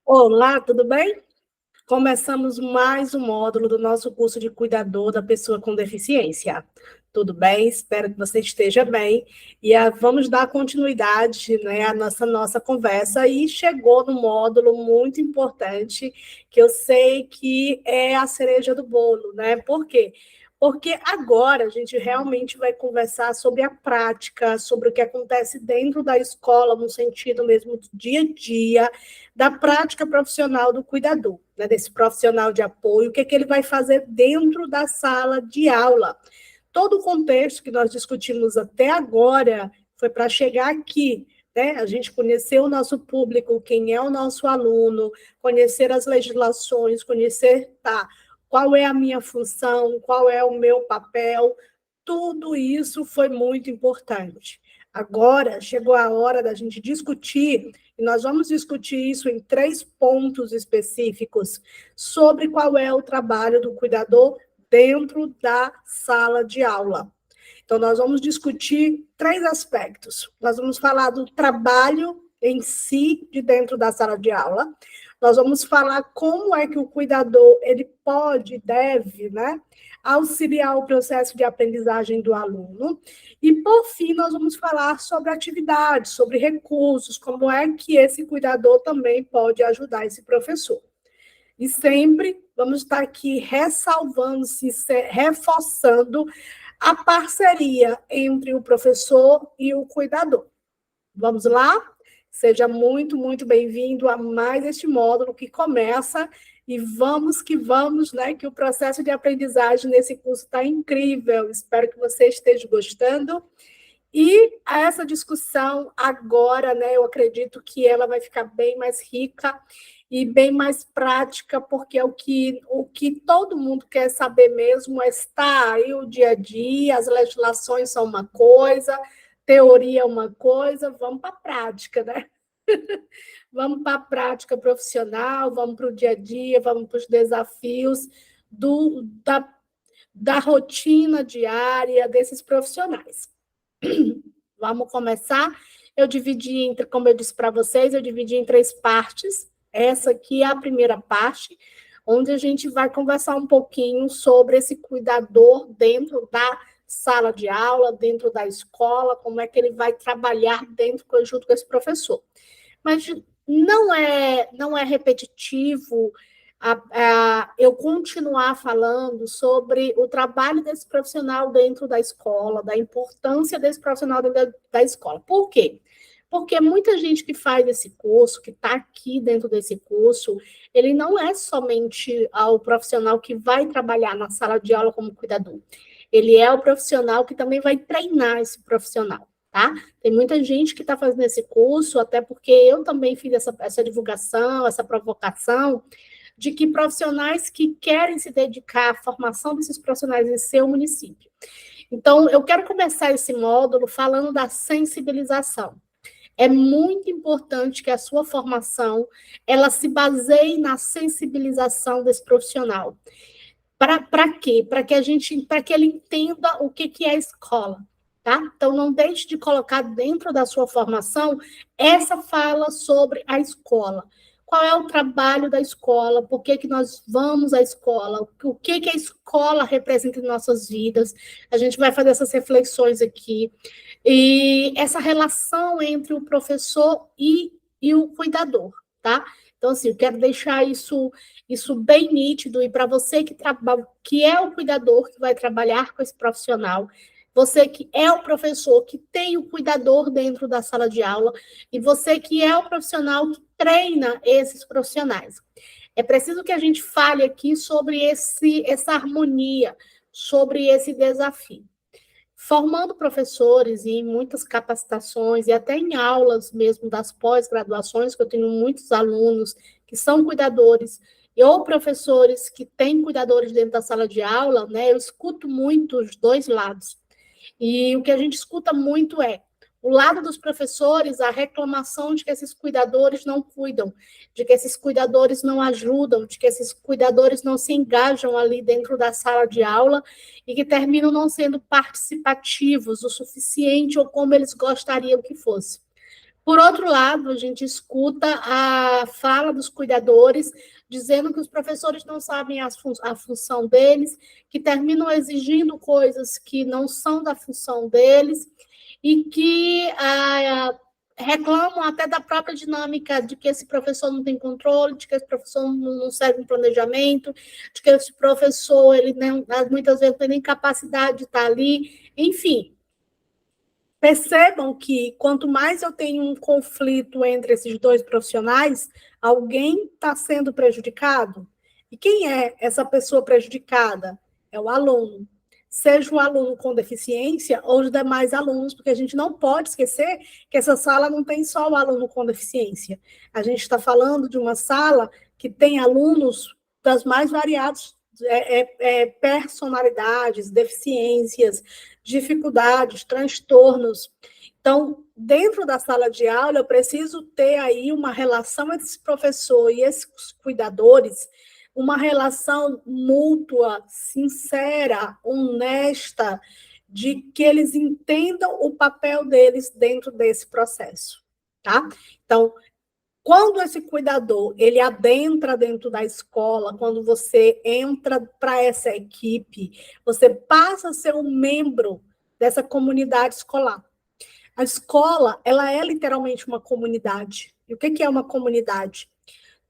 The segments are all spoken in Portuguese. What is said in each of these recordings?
Olá, tudo bem? Começamos mais um módulo do nosso curso de cuidador da pessoa com deficiência. Tudo bem? Espero que você esteja bem. Vamos dar continuidade, né, à nossa conversa. E chegou no módulo muito importante, que eu sei que é a cereja do bolo, né? Por quê? Porque agora a gente realmente vai conversar sobre a prática, sobre o que acontece dentro da escola, no sentido mesmo do dia a dia, da prática profissional do cuidador, né, desse profissional de apoio, o que, é que ele vai fazer dentro da sala de aula. Todo o contexto que nós discutimos até agora foi para chegar aqui, né? A gente conhecer o nosso público, quem é o nosso aluno, conhecer as legislações, conhecer qual é a minha função, qual é o meu papel. Tudo isso foi muito importante. Agora chegou a hora da gente discutir, e nós vamos discutir isso em 3 pontos específicos, sobre qual é o trabalho do cuidador dentro da sala de aula. Então, nós vamos discutir 3 aspectos. Nós vamos falar do trabalho em si, de dentro da sala de aula. Nós vamos falar como é que o cuidador ele pode, deve, né, auxiliar o processo de aprendizagem do aluno. E, por fim, nós vamos falar sobre atividades, sobre recursos, como é que esse cuidador também pode ajudar esse professor. E sempre vamos estar aqui ressalvando, reforçando a parceria entre o professor e o cuidador. Vamos lá? Seja muito, muito bem-vindo a mais este módulo que começa e vamos, né? Que o processo de aprendizagem nesse curso está incrível. Espero que você esteja gostando. E essa discussão agora, né, eu acredito que ela vai ficar bem mais rica e bem mais prática, porque o que todo mundo quer saber mesmo é estar aí o dia a dia, as legislações são uma coisa, teoria é uma coisa, vamos para a prática, né? Vamos para a prática profissional, vamos para o dia a dia, vamos para os desafios da rotina diária desses profissionais. Vamos começar. Eu dividi entre, como eu disse para vocês, eu dividi em 3 partes. Essa aqui é a primeira parte, onde a gente vai conversar um pouquinho sobre esse cuidador dentro da sala de aula, dentro da escola, como é que ele vai trabalhar dentro, junto com esse professor. Mas não é repetitivo eu continuar falando sobre o trabalho desse profissional dentro da escola, da importância desse profissional dentro da escola. Por quê? Porque muita gente que faz esse curso, que está aqui dentro desse curso, ele não é somente o profissional que vai trabalhar na sala de aula como cuidador. Ele é o profissional que também vai treinar esse profissional. Tá? Tem muita gente que está fazendo esse curso, até porque eu também fiz essa divulgação, essa provocação, de que profissionais que querem se dedicar à formação desses profissionais em seu município. Então, eu quero começar esse módulo falando da sensibilização. É muito importante que a sua formação ela se baseie na sensibilização desse profissional. Para quê? Para que ele entenda o que é a escola. Tá? Então, não deixe de colocar dentro da sua formação essa fala sobre a escola. Qual é o trabalho da escola? Por que nós vamos à escola? O que a escola representa em nossas vidas? A gente vai fazer essas reflexões aqui. E essa relação entre o professor e o cuidador, tá? Então, assim, eu quero deixar isso bem nítido, e para você que é o cuidador que vai trabalhar com esse profissional, você que é o professor que tem o cuidador dentro da sala de aula, e você que é o profissional que treina esses profissionais. É preciso que a gente fale aqui sobre essa harmonia, sobre esse desafio. Formando professores e em muitas capacitações e até em aulas mesmo das pós-graduações, que eu tenho muitos alunos que são cuidadores ou professores que têm cuidadores dentro da sala de aula, né? Eu escuto muito os dois lados. E o que a gente escuta muito é o lado dos professores, a reclamação de que esses cuidadores não cuidam, de que esses cuidadores não ajudam, de que esses cuidadores não se engajam ali dentro da sala de aula e que terminam não sendo participativos o suficiente ou como eles gostariam que fosse. Por outro lado, a gente escuta a fala dos cuidadores dizendo que os professores não sabem a função deles, que terminam exigindo coisas que não são da função deles e que reclamam até da própria dinâmica de que esse professor não tem controle, de que esse professor não serve um planejamento, de que esse professor ele não, muitas vezes não tem nem capacidade de estar ali, enfim. Percebam que quanto mais eu tenho um conflito entre esses dois profissionais, alguém está sendo prejudicado. E quem é essa pessoa prejudicada? É o aluno. Seja o aluno com deficiência ou os demais alunos, porque a gente não pode esquecer que essa sala não tem só o aluno com deficiência. A gente está falando de uma sala que tem alunos das mais variadas personalidades, deficiências, dificuldades, transtornos. Então, dentro da sala de aula, eu preciso ter aí uma relação entre esse professor e esses cuidadores, uma relação mútua, sincera, honesta, de que eles entendam o papel deles dentro desse processo, tá? Então, quando esse cuidador ele adentra dentro da escola, quando você entra para essa equipe, você passa a ser um membro dessa comunidade escolar. A escola, ela é literalmente uma comunidade. E o que é uma comunidade?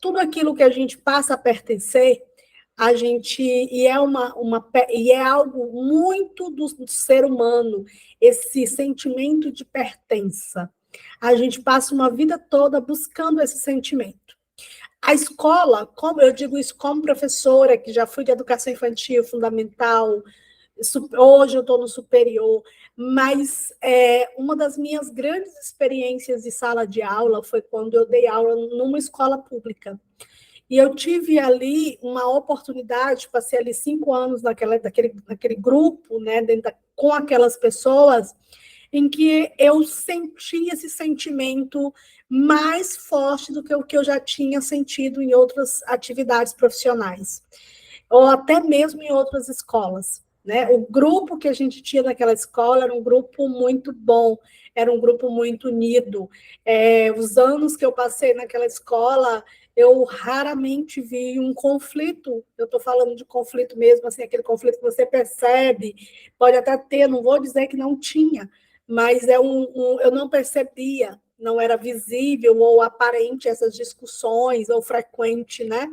Tudo aquilo que a gente passa a pertencer, a gente e é algo muito do ser humano, esse sentimento de pertença. A gente passa uma vida toda buscando esse sentimento. A escola, como eu digo isso como professora, que já fui de educação infantil, fundamental, hoje eu estou no superior, mas uma das minhas grandes experiências de sala de aula foi quando eu dei aula numa escola pública. E eu tive ali uma oportunidade, passei ali 5 anos naquele grupo, né, com aquelas pessoas, em que eu senti esse sentimento mais forte do que o que eu já tinha sentido em outras atividades profissionais, ou até mesmo em outras escolas. Né? O grupo que a gente tinha naquela escola era um grupo muito bom, era um grupo muito unido. Os anos que eu passei naquela escola, eu raramente vi um conflito, eu estou falando de conflito mesmo, assim, aquele conflito que você percebe, pode até ter, não vou dizer que não tinha, mas eu não percebia, não era visível ou aparente essas discussões, ou frequente, né?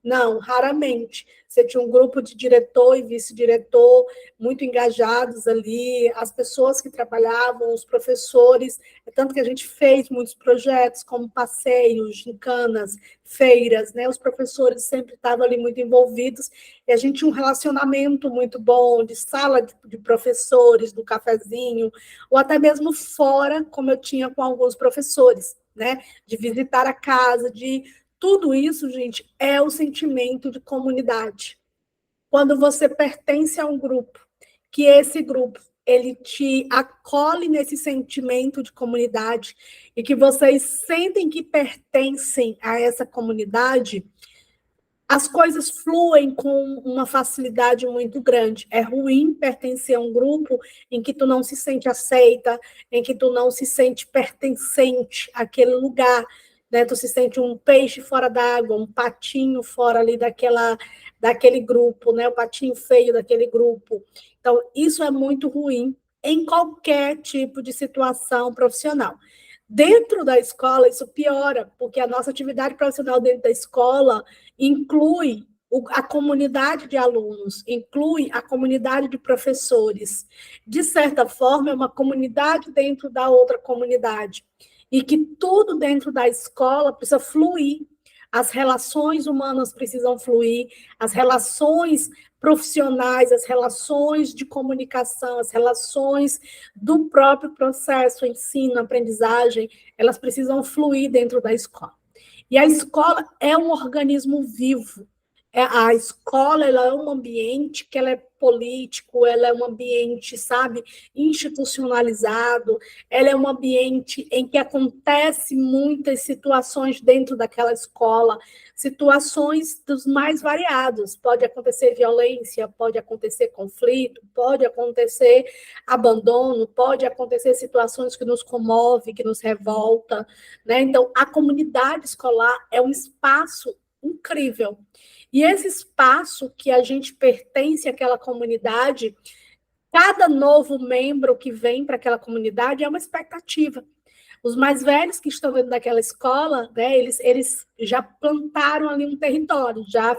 Não, raramente. Você tinha um grupo de diretor e vice-diretor muito engajados ali, as pessoas que trabalhavam, os professores, tanto que a gente fez muitos projetos, como passeios, gincanas, feiras, né? Os professores sempre estavam ali muito envolvidos, e a gente tinha um relacionamento muito bom, de sala de professores, do cafezinho, ou até mesmo fora, como eu tinha com alguns professores, né? De visitar a casa, de tudo isso, gente, é o sentimento de comunidade. Quando você pertence a um grupo, que esse grupo ele te acolhe nesse sentimento de comunidade e que vocês sentem que pertencem a essa comunidade, as coisas fluem com uma facilidade muito grande. É ruim pertencer a um grupo em que tu não se sente aceita, em que tu não se sente pertencente àquele lugar, né? Tu se sente um peixe fora d'água, um patinho fora ali daquele grupo, né? O patinho feio daquele grupo. Então, isso é muito ruim em qualquer tipo de situação profissional. Dentro da escola, isso piora, porque a nossa atividade profissional dentro da escola inclui a comunidade de alunos, inclui a comunidade de professores. De certa forma, é uma comunidade dentro da outra comunidade. E que tudo dentro da escola precisa fluir. As relações humanas precisam fluir, as relações profissionais, as relações de comunicação, as relações do próprio processo, ensino, aprendizagem, elas precisam fluir dentro da escola. E a escola é um organismo vivo. A escola ela é um ambiente que ela é político, ela é um ambiente, sabe, institucionalizado, ela é um ambiente em que acontece muitas situações dentro daquela escola, situações dos mais variados. Pode acontecer violência, pode acontecer conflito, pode acontecer abandono, pode acontecer situações que nos comovem, que nos revolta, né? Então, a comunidade escolar é um espaço incrível. E esse espaço que a gente pertence àquela comunidade, cada novo membro que vem para aquela comunidade é uma expectativa. Os mais velhos que estão dentro daquela escola, né, eles já plantaram ali um território, já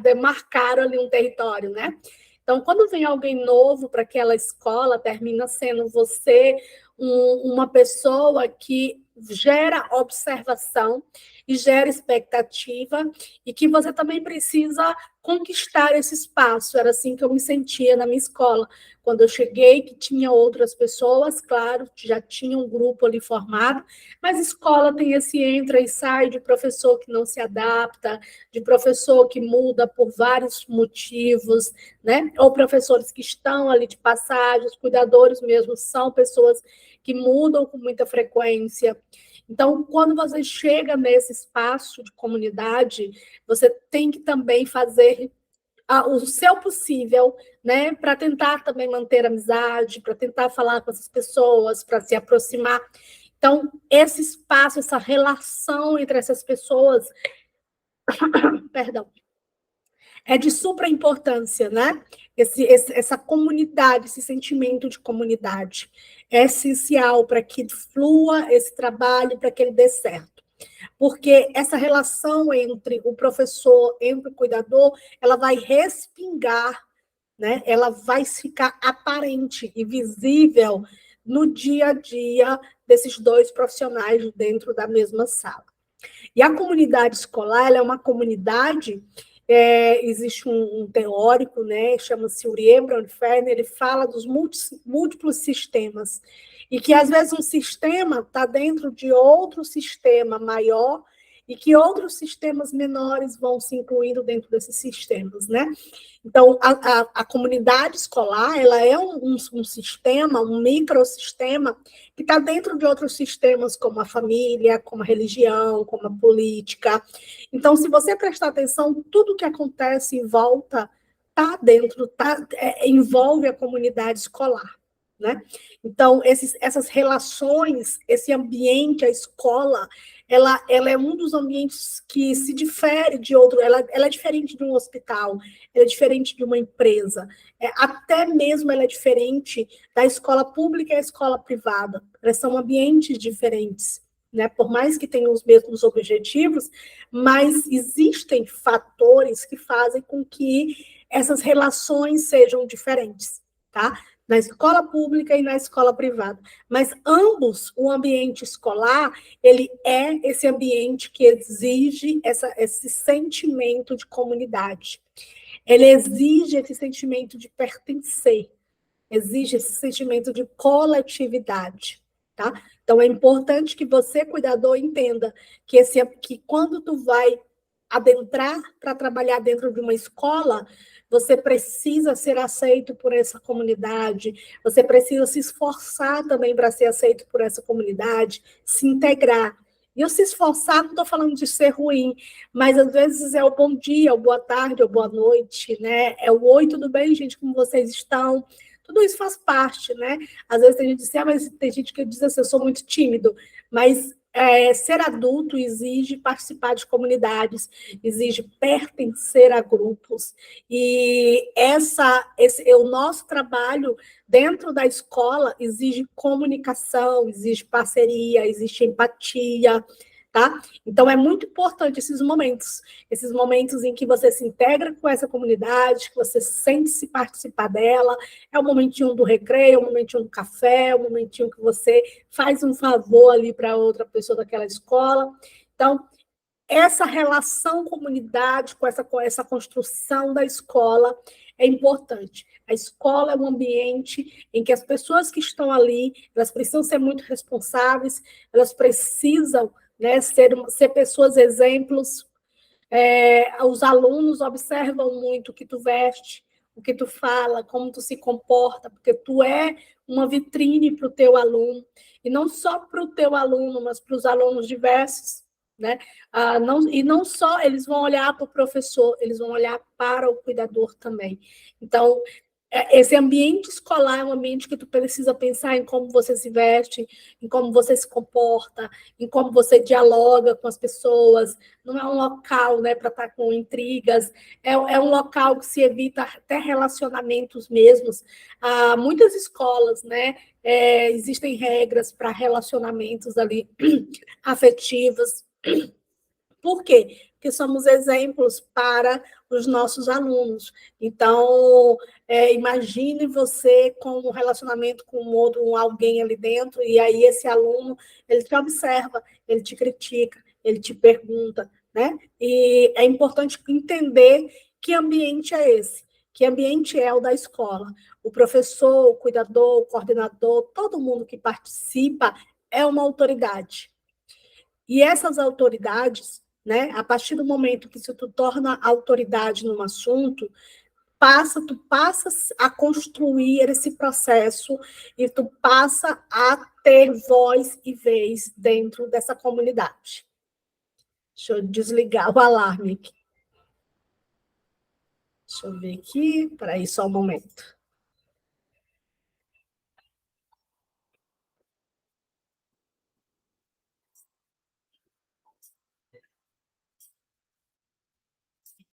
demarcaram ali um território, né? Então, quando vem alguém novo para aquela escola, termina sendo você uma pessoa que gera observação e gera expectativa, e que você também precisa conquistar esse espaço. Era assim que eu me sentia na minha escola. Quando eu cheguei, que tinha outras pessoas, claro, já tinha um grupo ali formado, mas escola tem esse entra e sai de professor que não se adapta, de professor que muda por vários motivos, né? Ou professores que estão ali de passagem, os cuidadores mesmo são pessoas que mudam com muita frequência. Então, quando você chega nesse espaço de comunidade, você tem que também fazer o seu possível, né, para tentar também manter amizade, para tentar falar com essas pessoas, para se aproximar. Então, esse espaço, essa relação entre essas pessoas, perdão, é de super importância, né? Essa comunidade, esse sentimento de comunidade é essencial para que flua esse trabalho, para que ele dê certo. Porque essa relação entre o professor, entre o cuidador, ela vai respingar, né? Ela vai ficar aparente e visível no dia a dia desses dois profissionais dentro da mesma sala. E a comunidade escolar, ela é uma comunidade, existe um teórico, né, chama-se Urié Brandfern, ele fala dos múltiplos sistemas, e que às vezes um sistema está dentro de outro sistema maior, e que outros sistemas menores vão se incluindo dentro desses sistemas, né? Então, a comunidade escolar, ela é um sistema, um microsistema, que está dentro de outros sistemas, como a família, como a religião, como a política. Então, se você prestar atenção, tudo que acontece em volta está dentro, envolve a comunidade escolar, né? Então, essas relações, esse ambiente, a escola, ela é um dos ambientes que se difere de outro, ela é diferente de um hospital, ela é diferente de uma empresa, até mesmo ela é diferente da escola pública e a escola privada, elas são ambientes diferentes, né? Por mais que tenham os mesmos objetivos, mas existem fatores que fazem com que essas relações sejam diferentes, tá? Na escola pública e na escola privada. Mas ambos, o ambiente escolar, ele é esse ambiente que exige esse sentimento de comunidade. Ele exige esse sentimento de pertencer, exige esse sentimento de coletividade, tá? Então, é importante que você, cuidador, entenda que quando tu vai adentrar para trabalhar dentro de uma escola, você precisa ser aceito por essa comunidade, você precisa se esforçar também para ser aceito por essa comunidade, se integrar. E eu se esforçar, não estou falando de ser ruim, mas às vezes é o bom dia, o boa tarde, o boa noite, né? É o oi, tudo bem, gente, como vocês estão? Tudo isso faz parte, né? Às vezes tem gente que diz, mas tem gente que diz assim, eu sou muito tímido, mas ser adulto exige participar de comunidades, exige pertencer a grupos, e o nosso trabalho dentro da escola exige comunicação, exige parceria, exige empatia, tá? Então, é muito importante esses momentos em que você se integra com essa comunidade, que você sente-se participar dela, é o momentinho do recreio, é o momentinho do café, é o momentinho que você faz um favor ali para outra pessoa daquela escola. Então, essa relação comunidade com essa construção da escola é importante. A escola é um ambiente em que as pessoas que estão ali, elas precisam ser muito responsáveis, elas precisam, né, ser pessoas exemplos. Os alunos observam muito o que tu veste, o que tu fala, como tu se comporta, porque tu é uma vitrine para o teu aluno, e não só para o teu aluno, mas para os alunos diversos, né? E não só eles vão olhar para o professor, eles vão olhar para o cuidador também. Então, esse ambiente escolar é um ambiente que tu precisa pensar em como você se veste, em como você se comporta, em como você dialoga com as pessoas. Não é um local, né, para estar com intrigas, é um local que se evita até relacionamentos mesmos. Muitas escolas, né, existem regras para relacionamentos ali afetivos. Por quê? Porque somos exemplos para os nossos alunos. Então, imagine você com um relacionamento com alguém ali dentro, e aí esse aluno, ele te observa, ele te critica, ele te pergunta, né? E é importante entender que ambiente é esse, que ambiente é o da escola. O professor, o cuidador, o coordenador, todo mundo que participa é uma autoridade. E essas autoridades, né, a partir do momento que se tu torna autoridade num assunto, tu passas a construir esse processo e tu passa a ter voz e vez dentro dessa comunidade. Deixa eu desligar o alarme aqui. Deixa eu ver aqui, peraí, só um momento.